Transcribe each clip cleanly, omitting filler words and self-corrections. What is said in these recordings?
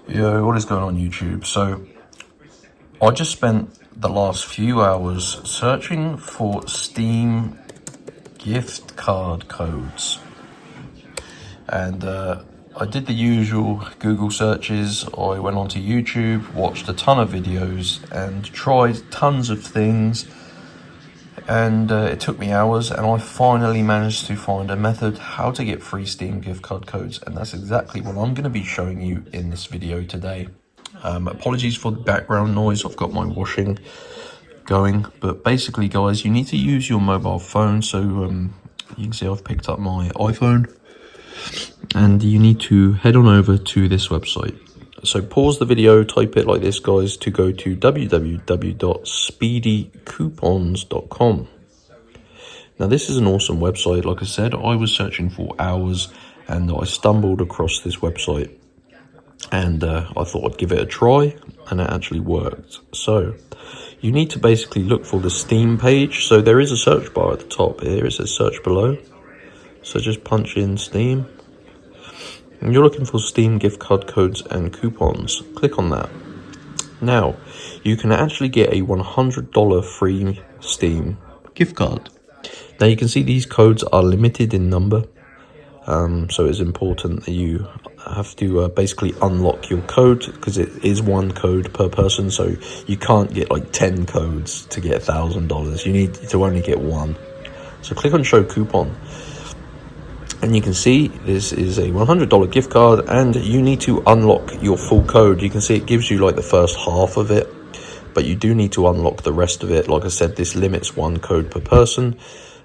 Yo, what is going on YouTube? So, I just spent the last few hours searching for Steam gift card codes. And I did the usual Google searches. I went onto YouTube, watched a ton of videos, and tried tons of things. And it took me hours, and I finally managed to find a method how to get free Steam gift card codes. And that's exactly what I'm going to be showing you in this video today. Apologies for the background noise, I've got my washing going, but basically guys, you need to use your mobile phone. So you can see I've picked up my iPhone, and you need to head on over to this website. So pause the video, type it like this guys, to go to www.speedycoupons.com. Now this is an awesome website. Like I said, I was searching for hours and I stumbled across this website. And I thought I'd give it a try, and it actually worked. So you need to basically look for the Steam page. So there is a search bar at the top here. It says search below. So just punch in Steam. And you're looking for Steam gift card codes and coupons. Click on that. Now, you can actually get a $100 free Steam gift card. Now you can see these codes are limited in number. So it's important that you have to basically unlock your code, because it is one code per person. So you can't get like 10 codes to get $1,000. You need to only get one. So click on show coupon. And you can see this is a $100 gift card, and you need to unlock your full code. You can see it gives you like the first half of it, but you do need to unlock the rest of it. Like I said, this limits one code per person.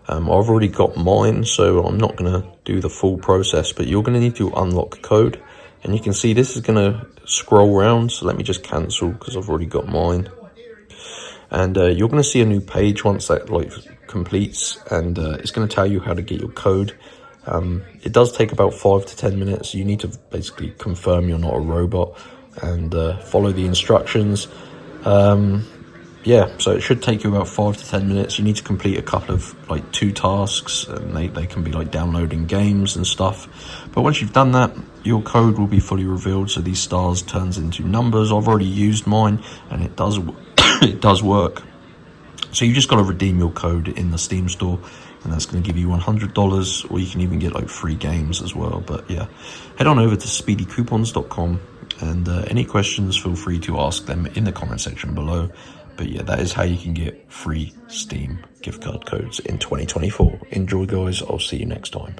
I've already got mine, so I'm not going to do the full process, but you're going to need to unlock code. And you can see this is going to scroll around, so let me just cancel because I've already got mine. And you're going to see a new page once that like completes, and it's going to tell you how to get your code. It does take about 5 to 10 minutes. You need to basically confirm you're not a robot and follow the instructions. Yeah, so it should take you about 5 to 10 minutes. You need to complete a couple of like 2 tasks, and they can be like downloading games and stuff. But once you've done that, your code will be fully revealed. So these stars turns into numbers. I've already used mine, and it does it does work. So you just got to redeem your code in the Steam store, and that's going to give you $100, or you can even get like free games as well. But yeah, head on over to speedycoupons.com, and any questions, feel free to ask them in the comment section below. But yeah, that is how you can get free Steam gift card codes in 2024. Enjoy guys, I'll see you next time.